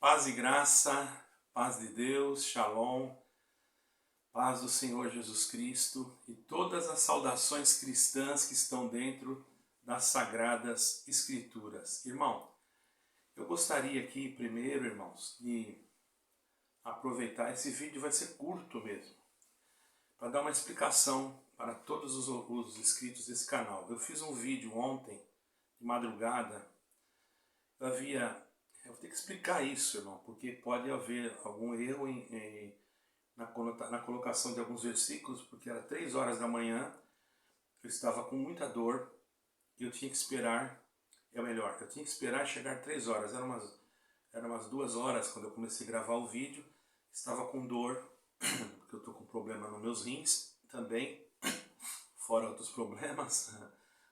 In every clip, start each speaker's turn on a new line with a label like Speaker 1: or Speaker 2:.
Speaker 1: Paz e graça, paz de Deus, Shalom, paz do Senhor Jesus Cristo e todas as saudações cristãs que estão dentro das Sagradas Escrituras. Irmão, eu gostaria aqui primeiro, irmãos, de aproveitar, esse vídeo vai ser curto mesmo, para dar uma explicação para todos os inscritos desse canal. Eu fiz um vídeo ontem, de madrugada, eu vou ter que explicar isso, irmão, porque pode haver algum erro na colocação de alguns versículos, porque era 3 horas da manhã, eu estava com muita dor e eu tinha que esperar, eu tinha que esperar chegar 3 horas, eram umas 2 horas quando eu comecei a gravar o vídeo, estava com dor, porque eu estou com problema nos meus rins também, fora outros problemas,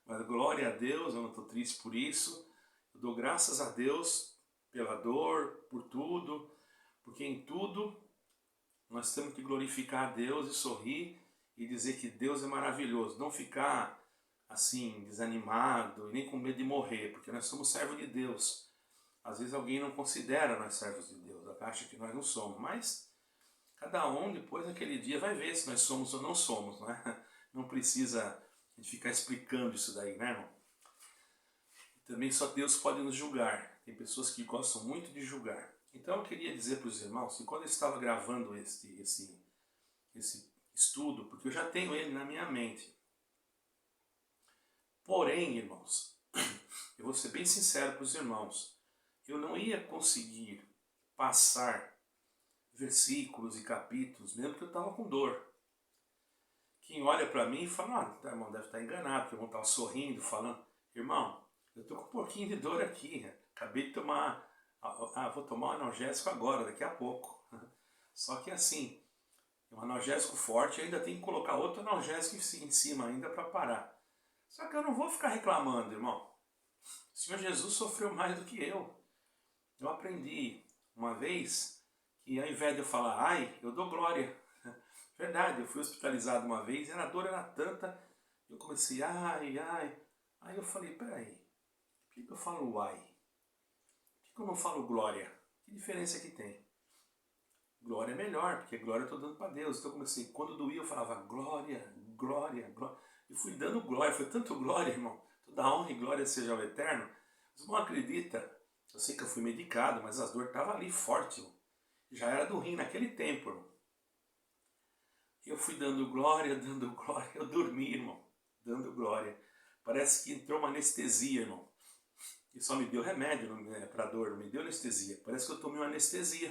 Speaker 1: mas glória a Deus, eu não estou triste por isso, eu dou graças a Deus pela dor, por tudo, porque em tudo nós temos que glorificar a Deus e sorrir e dizer que Deus é maravilhoso, não ficar assim desanimado e nem com medo de morrer, porque nós somos servos de Deus. Às vezes alguém não considera nós servos de Deus, acha que nós não somos, mas cada um depois naquele dia vai ver se nós somos ou não somos, não é? Não precisa a gente ficar explicando isso daí, né, irmão? Também só Deus pode nos julgar. Tem pessoas que gostam muito de julgar. Então eu queria dizer para os irmãos que quando eu estava gravando esse estudo, porque eu já tenho ele na minha mente. Porém, irmãos, eu vou ser bem sincero para os irmãos, eu não ia conseguir passar versículos e capítulos, mesmo que eu estava com dor. Quem olha para mim e fala, o irmão deve estar enganado, porque o irmão estava sorrindo, falando, irmão, eu estou com um pouquinho de dor aqui, acabei de tomar, vou tomar um analgésico agora, daqui a pouco. Só que assim, um analgésico forte, ainda tem que colocar outro analgésico em cima ainda para parar. Só que eu não vou ficar reclamando, irmão. O Senhor Jesus sofreu mais do que eu. Eu aprendi uma vez que ao invés de eu falar, ai, eu dou glória. Verdade, eu fui hospitalizado uma vez e a dor era tanta, eu comecei, ai. Aí eu falei, peraí, por que eu falo ai? Por que eu não falo glória? Que diferença que tem? Glória é melhor, porque glória eu estou dando para Deus. Então eu comecei, quando doía eu falava glória, glória, glória. E fui dando glória, foi tanto glória, irmão. Toda honra e glória seja ao Eterno. Você não acredita? Eu sei que eu fui medicado, mas as dores estavam ali forte. Irmão. Já era do rim naquele tempo, irmão. Eu fui dando glória, eu dormi, irmão, dando glória. Parece que entrou uma anestesia, irmão. E só me deu remédio para dor, não me deu anestesia. Parece que eu tomei uma anestesia.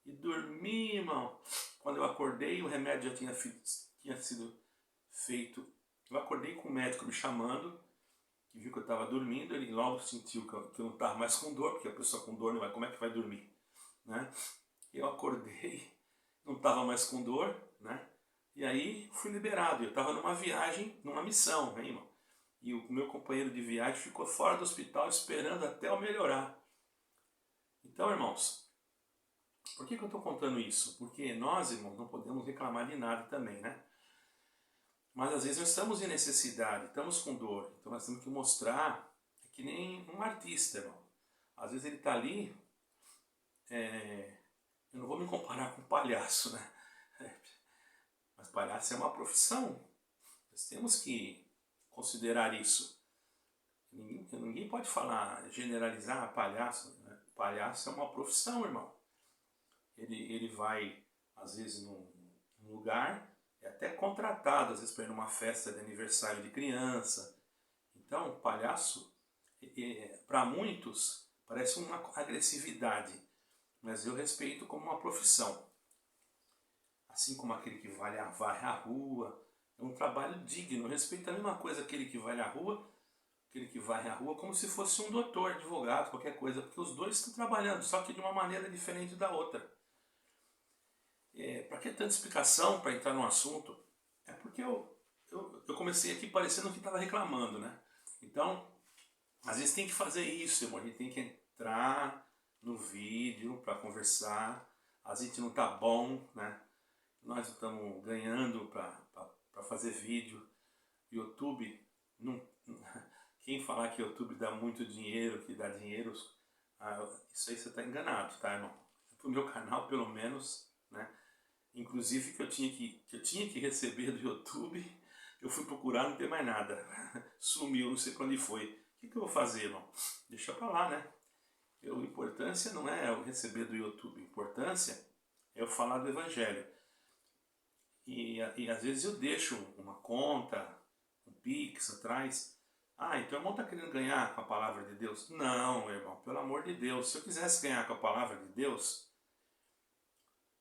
Speaker 1: E dormi, irmão. Quando eu acordei, o remédio já tinha sido feito. Eu acordei com o médico me chamando, que viu que eu estava dormindo. Ele logo sentiu que eu não estava mais com dor, porque a pessoa com dor não vai, como é que vai dormir? Né? Eu acordei, não estava mais com dor, né? E aí fui liberado. Eu estava numa viagem, numa missão, né, irmão? E o meu companheiro de viagem ficou fora do hospital esperando até eu melhorar. Então, irmãos, por que eu estou contando isso? Porque nós, irmãos, não podemos reclamar de nada também, né? Mas às vezes nós estamos em necessidade, estamos com dor. Então nós temos que mostrar, é que nem um artista, irmão. Às vezes ele está ali, eu não vou me comparar com um palhaço, né? Mas palhaço é uma profissão. Nós temos que considerar isso. Ninguém pode falar, generalizar palhaço. Né? Palhaço é uma profissão, irmão. Ele vai, às vezes, num lugar, é até contratado, às vezes, para ir numa festa de aniversário de criança. Então, palhaço, para muitos, parece uma agressividade, mas eu respeito como uma profissão. Assim como aquele que vai a rua, é um trabalho digno. Eu respeito a mesma coisa aquele que vai à rua, como se fosse um doutor, advogado, qualquer coisa, porque os dois estão trabalhando, só que de uma maneira diferente da outra. Para que tanta explicação para entrar no assunto? É porque eu comecei aqui parecendo que estava reclamando, né? Então, às vezes tem que fazer isso, irmão. A gente tem que entrar no vídeo para conversar. A gente não tá bom, né? Nós estamos ganhando para fazer vídeo. YouTube, não, quem falar que YouTube dá muito dinheiro, que dá dinheiro, isso aí você está enganado, tá, irmão? Pro meu canal, pelo menos, né? Inclusive que eu tinha que receber do YouTube, eu fui procurar, não tem mais nada. Sumiu, não sei para onde foi. O que eu vou fazer, irmão? Deixa pra lá, né? A importância não é eu receber do YouTube, a importância é eu falar do Evangelho. E às vezes eu deixo uma conta, um Pix atrás. Então o irmão está querendo ganhar com a palavra de Deus? Não, irmão, pelo amor de Deus. Se eu quisesse ganhar com a palavra de Deus,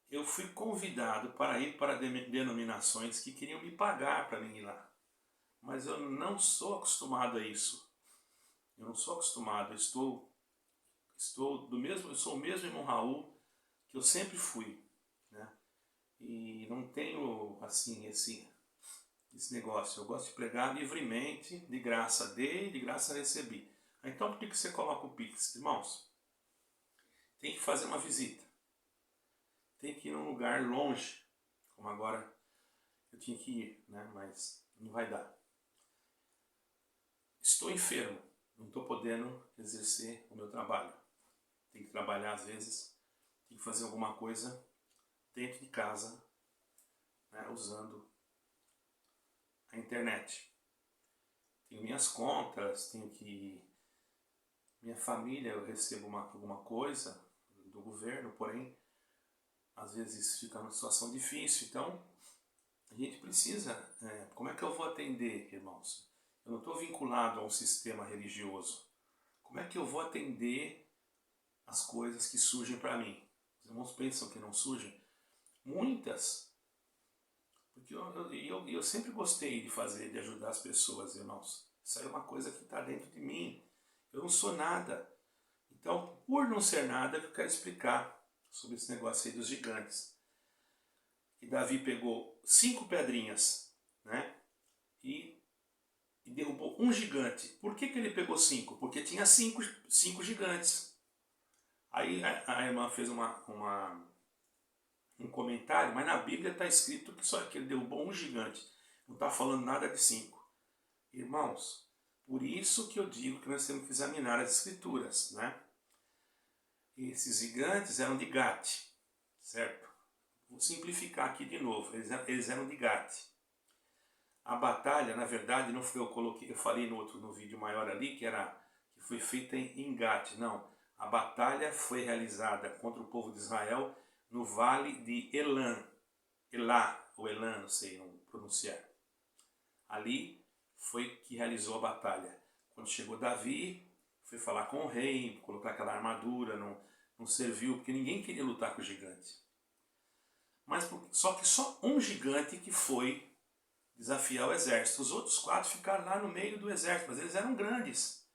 Speaker 1: eu fui convidado para ir para denominações que queriam me pagar para mim ir lá. Mas eu não sou acostumado a isso. Eu não sou acostumado. Eu sou o mesmo irmão Raul que eu sempre fui, né? E não tenho assim esse negócio. Eu gosto de pregar livremente, de graça dei, de graça recebi. Então por que você coloca o Pix? Irmãos, tem que fazer uma visita. Tem que ir num lugar longe, como agora eu tinha que ir, né? Mas não vai dar. Estou enfermo, não estou podendo exercer o meu trabalho. Tem que trabalhar às vezes, tem que fazer alguma coisa dentro de casa, né? Usando a internet. Tenho minhas contas, tenho que... Minha família, eu recebo alguma coisa do governo, porém, às vezes fica numa situação difícil. Então, a gente precisa... como é que eu vou atender, irmãos? Eu não estou vinculado a um sistema religioso. Como é que eu vou atender as coisas que surgem para mim? Os irmãos pensam que não surgem? Muitas. Porque eu sempre gostei de ajudar as pessoas, irmãos. Isso aí é uma coisa que está dentro de mim. Eu não sou nada. Então, por não ser nada, eu quero explicar sobre esse negócio aí dos gigantes. E Davi pegou 5 pedrinhas, né? E derrubou um gigante. Por que ele pegou 5? Porque tinha 5 gigantes. Aí a irmã fez um comentário, mas na Bíblia está escrito que ele derrubou um gigante. Não está falando nada de 5. Irmãos, por isso que eu digo que nós temos que examinar as escrituras, né? Esses gigantes eram de Gate, certo? Vou simplificar aqui de novo, eles eram de Gate. A batalha, na verdade, não foi eu falei no vídeo maior ali, que foi feita em Gate, não. A batalha foi realizada contra o povo de Israel no vale de Elá, ou Elan, não sei não pronunciar. Ali foi que realizou a batalha. Quando chegou Davi, foi falar com o rei, colocar aquela armadura, não serviu, porque ninguém queria lutar com o gigante. Mas só um gigante que foi desafiar o exército. Os outros 4 ficaram lá no meio do exército, mas eles eram grandes.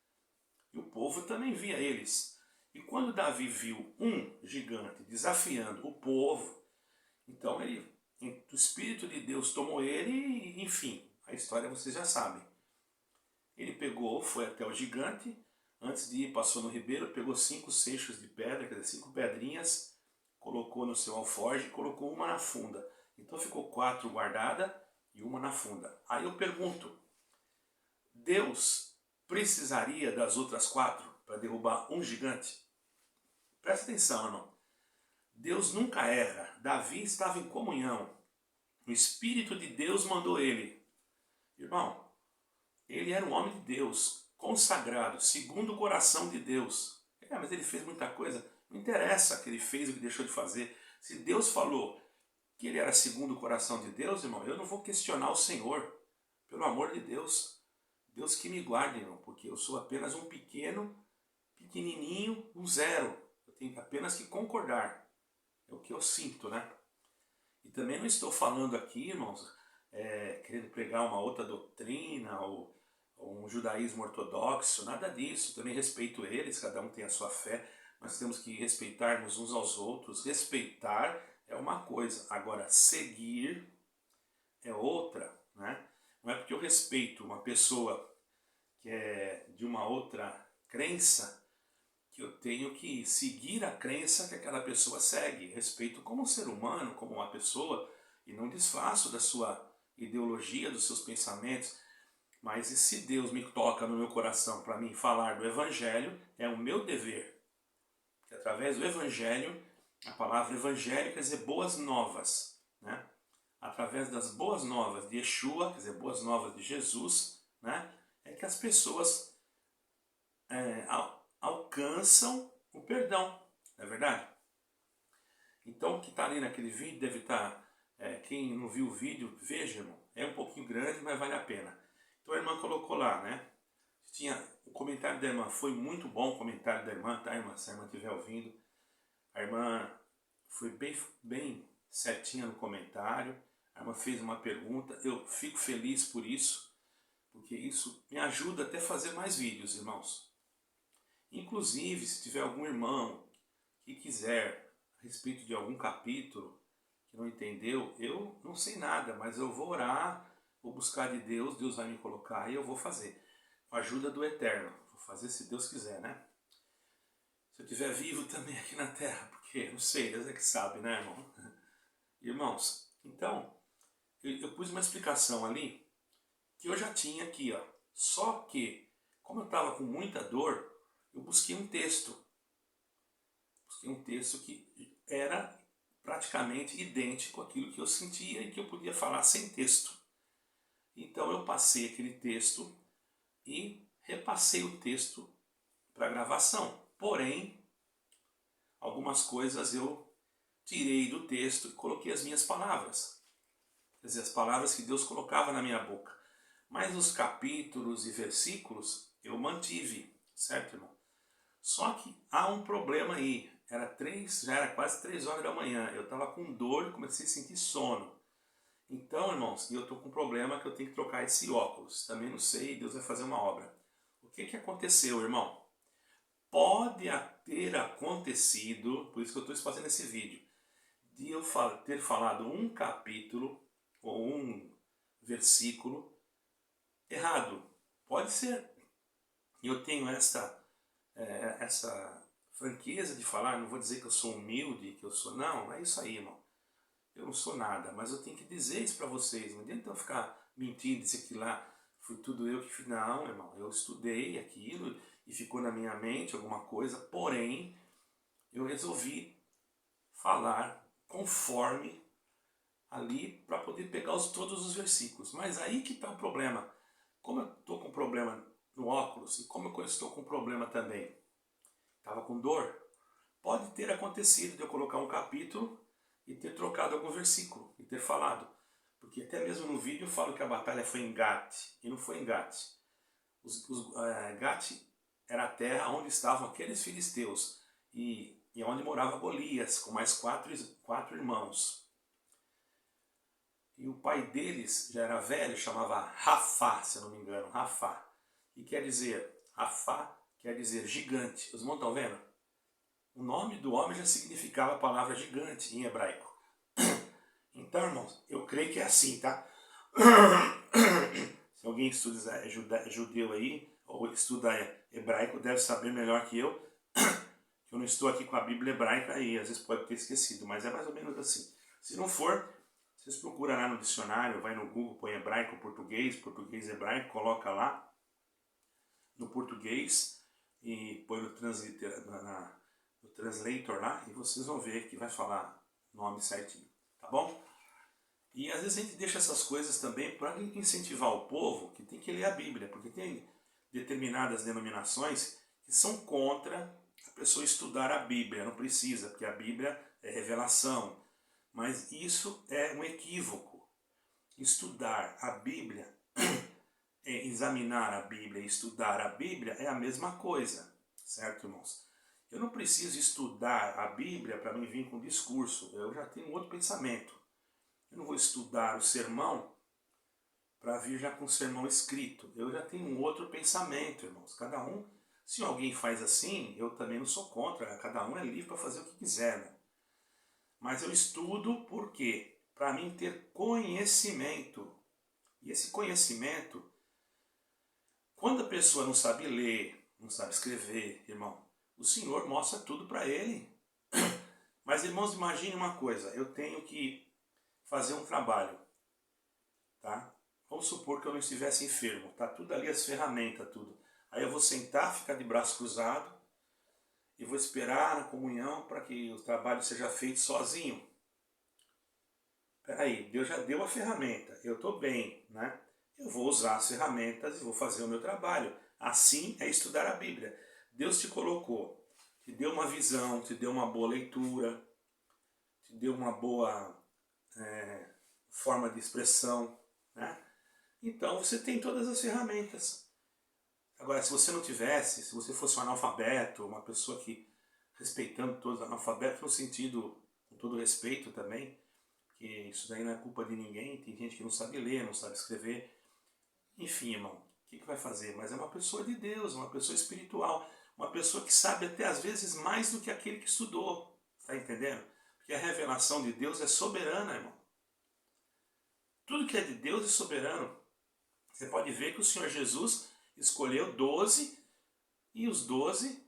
Speaker 1: E o povo também via eles. E quando Davi viu um gigante desafiando o povo, então o Espírito de Deus tomou ele e, enfim, a história vocês já sabem. Ele foi até o gigante, antes de ir, passou no ribeiro, pegou 5 seixos de pedra, quer dizer, 5 pedrinhas, colocou no seu alforje e colocou uma na funda. Então ficou 4 guardadas e uma na funda. Aí eu pergunto, Deus precisaria das outras 4 para derrubar um gigante? Presta atenção, irmão. Deus nunca erra. Davi estava em comunhão. O Espírito de Deus mandou ele. Irmão, ele era um homem de Deus, consagrado, segundo o coração de Deus. Mas ele fez muita coisa. Não interessa que ele fez o que deixou de fazer. Se Deus falou que ele era segundo o coração de Deus, irmão, eu não vou questionar o Senhor. Pelo amor de Deus. Deus que me guarde, irmão, porque eu sou apenas um pequenininho, um zero. Eu tenho apenas que concordar. É o que eu sinto, né? E também não estou falando aqui, irmãos, querendo pregar uma outra doutrina ou um judaísmo ortodoxo, nada disso. Também respeito eles, cada um tem a sua fé. Nós temos que respeitarmos uns aos outros. Respeitar é uma coisa, agora seguir é outra, né? Não é porque eu respeito uma pessoa que é de uma outra crença que eu tenho que seguir a crença que aquela pessoa segue. Respeito como um ser humano, como uma pessoa, e não desfaço da sua ideologia, dos seus pensamentos. Mas e se Deus me toca no meu coração para mim falar do Evangelho, é o meu dever. através do Evangelho. A palavra Evangelho quer dizer boas novas, né? Através das boas novas de Yeshua, quer dizer, boas novas de Jesus, né? É que as pessoas alcançam o perdão, não é verdade? Então, o que está ali naquele vídeo deve estar... quem não viu o vídeo, veja, irmão. É um pouquinho grande, mas vale a pena. Então, a irmã colocou lá, né? O comentário da irmã foi muito bom, o comentário da irmã, tá, irmã? Se a irmã estiver ouvindo. A irmã foi bem certinha no comentário. A irmã fez uma pergunta. Eu fico feliz por isso, porque isso me ajuda até a fazer mais vídeos, irmãos. Inclusive, se tiver algum irmão que quiser a respeito de algum capítulo que não entendeu, eu não sei nada, mas eu vou orar, vou buscar de Deus, Deus vai me colocar e eu vou fazer. Com a ajuda do Eterno. Vou fazer se Deus quiser, né? Se eu estiver vivo também aqui na Terra, porque não sei, Deus é que sabe, né, irmão? Irmãos, então, eu pus uma explicação ali que eu já tinha aqui, ó. Só que, como eu estava com muita dor, eu busquei um texto. Busquei um texto que era praticamente idêntico àquilo que eu sentia e que eu podia falar sem texto. Então eu passei aquele texto e repassei o texto para a gravação. Porém, algumas coisas eu tirei do texto e coloquei as minhas palavras. Quer dizer, as palavras que Deus colocava na minha boca. Mas os capítulos e versículos eu mantive, certo, irmão? Só que há um problema aí. Já era quase 3 horas da manhã. Eu estava com dor e comecei a sentir sono. Então, irmãos, eu estou com um problema que eu tenho que trocar esse óculos. Também não sei, Deus vai fazer uma obra. O que aconteceu, irmão? Pode ter acontecido, por isso que eu estou fazendo esse vídeo, de eu ter falado um capítulo ou um versículo errado. Pode ser. Eu tenho essa franqueza de falar, não vou dizer que eu sou humilde, que eu sou... Não, é isso aí, irmão. Eu não sou nada, mas eu tenho que dizer isso para vocês. Não adianta eu ficar mentindo, dizer que lá foi tudo eu que fiz. Não, irmão, eu estudei aquilo e ficou na minha mente alguma coisa, porém, eu resolvi falar conforme ali para poder pegar todos os versículos. Mas aí que está o problema. Como eu estou com problema no óculos e como eu estou com problema também, estava com dor, pode ter acontecido de eu colocar um capítulo e ter trocado algum versículo e ter falado. Porque até mesmo no vídeo eu falo que a batalha foi em Gate e não foi em Gate. Gate era a terra onde estavam aqueles filisteus e onde morava Golias com mais quatro irmãos. E o pai deles já era velho, chamava Rafá, se eu não me engano, Rafá. E quer dizer, Rafá quer dizer gigante. Os irmãos estão vendo? O nome do homem já significava a palavra gigante em hebraico. Então, irmãos, eu creio que é assim, tá? Se alguém estuda é judeu aí, ou estuda hebraico, deve saber melhor que eu. Que eu não estou aqui com a Bíblia hebraica e às vezes pode ter esquecido, mas é mais ou menos assim. Se não for, vocês procuram lá no dicionário, vai no Google, põe hebraico, português, hebraico, coloca lá no português e põe no translator lá e vocês vão ver que vai falar o nome certinho, tá bom? E às vezes a gente deixa essas coisas também para incentivar o povo que tem que ler a Bíblia, porque tem determinadas denominações que são contra a pessoa estudar a Bíblia, não precisa, porque a Bíblia é revelação. Mas isso é um equívoco. Estudar a Bíblia, examinar a Bíblia e estudar a Bíblia é a mesma coisa, certo, irmãos? Eu não preciso estudar a Bíblia para me vir com discurso, eu já tenho outro pensamento. Eu não vou estudar o sermão para vir já com o sermão escrito. Eu já tenho um outro pensamento, irmãos. Cada um, se alguém faz assim, eu também não sou contra. Cada um é livre para fazer o que quiser, né? Mas eu estudo por quê? Para mim ter conhecimento. E esse conhecimento, quando a pessoa não sabe ler, não sabe escrever, irmão, o Senhor mostra tudo para ele. Mas, irmãos, imagine uma coisa. Eu tenho que fazer um trabalho, tá? Vamos supor que eu não estivesse enfermo, tá tudo ali, as ferramentas, tudo. Aí eu vou sentar, ficar de braço cruzado e vou esperar na comunhão para que o trabalho seja feito sozinho. Peraí, Deus já deu a ferramenta, eu estou bem, né? Eu vou usar as ferramentas e vou fazer o meu trabalho. Assim é estudar a Bíblia. Deus te colocou, te deu uma visão, te deu uma boa leitura, te deu uma boa forma de expressão, né? Então você tem todas as ferramentas. Agora, se você não tivesse, se você fosse um analfabeto, uma pessoa que, respeitando todos os analfabetos, no sentido, com todo respeito também, que isso daí não é culpa de ninguém, tem gente que não sabe ler, não sabe escrever, enfim, irmão, o que vai fazer? Mas é uma pessoa de Deus, uma pessoa espiritual, uma pessoa que sabe até às vezes mais do que aquele que estudou, está entendendo? Porque a revelação de Deus é soberana, irmão. Tudo que é de Deus é soberano. Você pode ver que o Senhor Jesus escolheu 12, e os 12,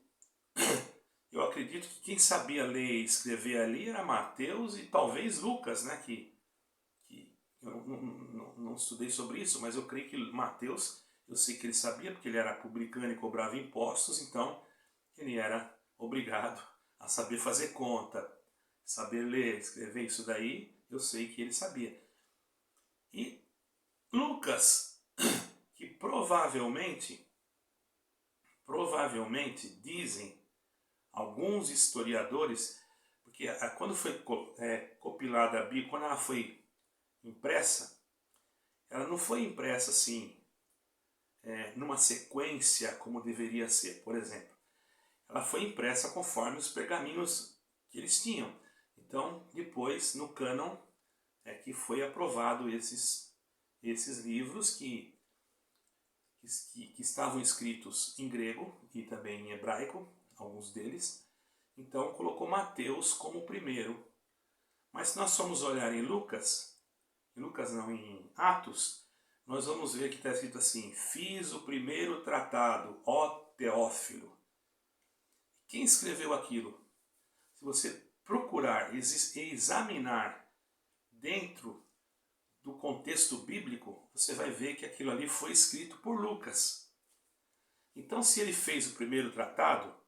Speaker 1: eu acredito que quem sabia ler e escrever ali era Mateus e talvez Lucas, né? Que eu não estudei sobre isso, mas eu creio que Mateus, eu sei que ele sabia, porque ele era publicano e cobrava impostos, então ele era obrigado a saber fazer conta, saber ler, escrever, isso daí eu sei que ele sabia. E Lucas, que provavelmente dizem alguns historiadores, porque quando foi compilada a Bíblia, quando ela foi impressa, ela não foi impressa assim, numa sequência como deveria ser. Por exemplo, ela foi impressa conforme os pergaminhos que eles tinham. Então, depois, no cânon, que foi aprovado esses livros que estavam escritos em grego e também em hebraico, alguns deles. Então, colocou Mateus como o primeiro. Mas se nós formos olhar em em Atos, nós vamos ver que está escrito assim: fiz o primeiro tratado, ó Teófilo. Quem escreveu aquilo? Se você procurar e examinar dentro do contexto bíblico, você vai ver que aquilo ali foi escrito por Lucas. Então, se ele fez o primeiro tratado,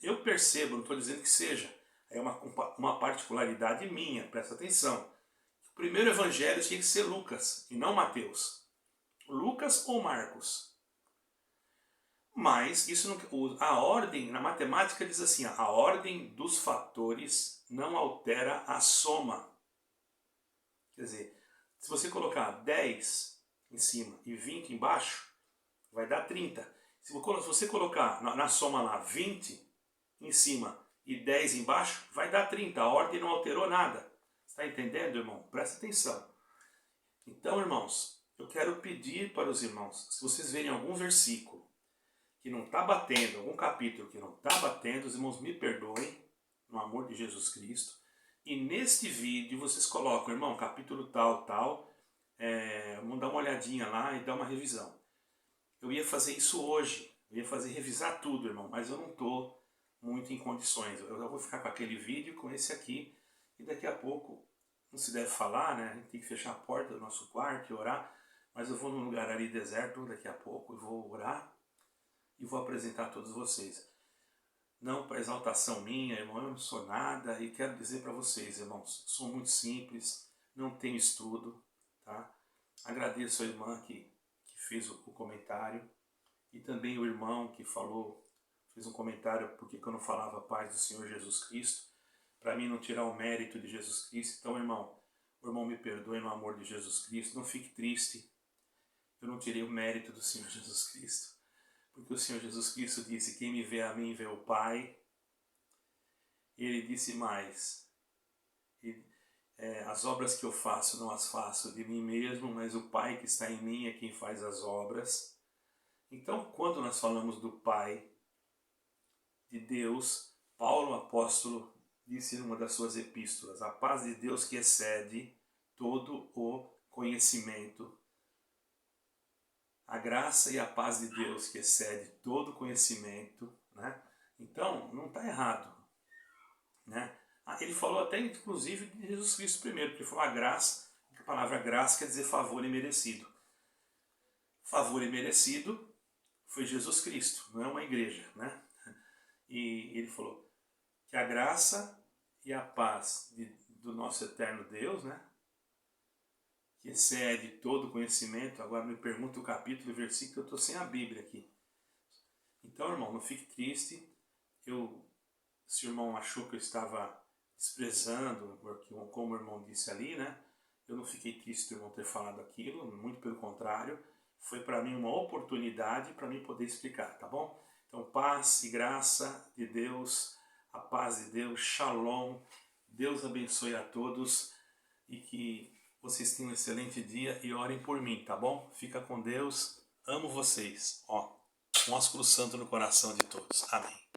Speaker 1: eu percebo, não estou dizendo que seja, é uma particularidade minha, presta atenção. O primeiro evangelho tinha que ser Lucas e não Mateus. Lucas ou Marcos. Mas isso não, a ordem, na matemática diz assim, a ordem dos fatores não altera a soma. Quer dizer, se você colocar 10 em cima e 20 embaixo, vai dar 30. Se você colocar na soma lá 20 em cima e 10 embaixo, vai dar 30. A ordem não alterou nada. Está entendendo, irmão? Presta atenção. Então, irmãos, eu quero pedir para os irmãos, se vocês verem algum versículo que não está batendo, algum capítulo que não está batendo, os irmãos me perdoem, no amor de Jesus Cristo. E neste vídeo vocês colocam, irmão, capítulo tal, vamos dar uma olhadinha lá e dar uma revisão. Eu ia fazer isso hoje, eu ia revisar tudo, irmão, mas eu não estou muito em condições. Eu vou ficar com aquele vídeo, com esse aqui, e daqui a pouco, não se deve falar, né? A gente tem que fechar a porta do nosso quarto e orar, mas eu vou num lugar ali deserto daqui a pouco, eu vou orar e vou apresentar a todos vocês. Não para exaltação minha, irmão, eu não sou nada, e quero dizer para vocês, irmãos, sou muito simples, não tenho estudo, tá? Agradeço a irmã que fez o comentário, e também o irmão que fez um comentário porque eu não falava paz do Senhor Jesus Cristo, para mim não tirar o mérito de Jesus Cristo. Então, o irmão me perdoe no amor de Jesus Cristo, não fique triste, eu não tirei o mérito do Senhor Jesus Cristo. Porque o Senhor Jesus Cristo disse, quem me vê a mim vê o Pai. E ele disse mais, as obras que eu faço não as faço de mim mesmo, mas o Pai que está em mim é quem faz as obras. Então, quando nós falamos do Pai, de Deus, Paulo, apóstolo, disse em uma das suas epístolas, a paz de Deus que excede todo o conhecimento, a graça e a paz de Deus que excede todo conhecimento, né? Então, não está errado, né? Ele falou até, inclusive, de Jesus Cristo primeiro, porque falou a graça, a palavra graça quer dizer favor imerecido. Favor imerecido foi Jesus Cristo, não é uma igreja, né? E ele falou que a graça e a paz do nosso eterno Deus, né, que excede todo conhecimento. Agora me pergunta o capítulo e o versículo, eu estou sem a Bíblia aqui. Então, irmão, não fique triste. Se o irmão achou que eu estava desprezando, porque, como o irmão disse ali, né, eu não fiquei triste do irmão ter falado aquilo, muito pelo contrário. Foi para mim uma oportunidade para mim poder explicar, tá bom? Então, paz e graça de Deus, a paz de Deus, shalom. Deus abençoe a todos e que vocês tenham um excelente dia e orem por mim, tá bom? Fica com Deus, amo vocês. Ó, um ósculo santo no coração de todos. Amém.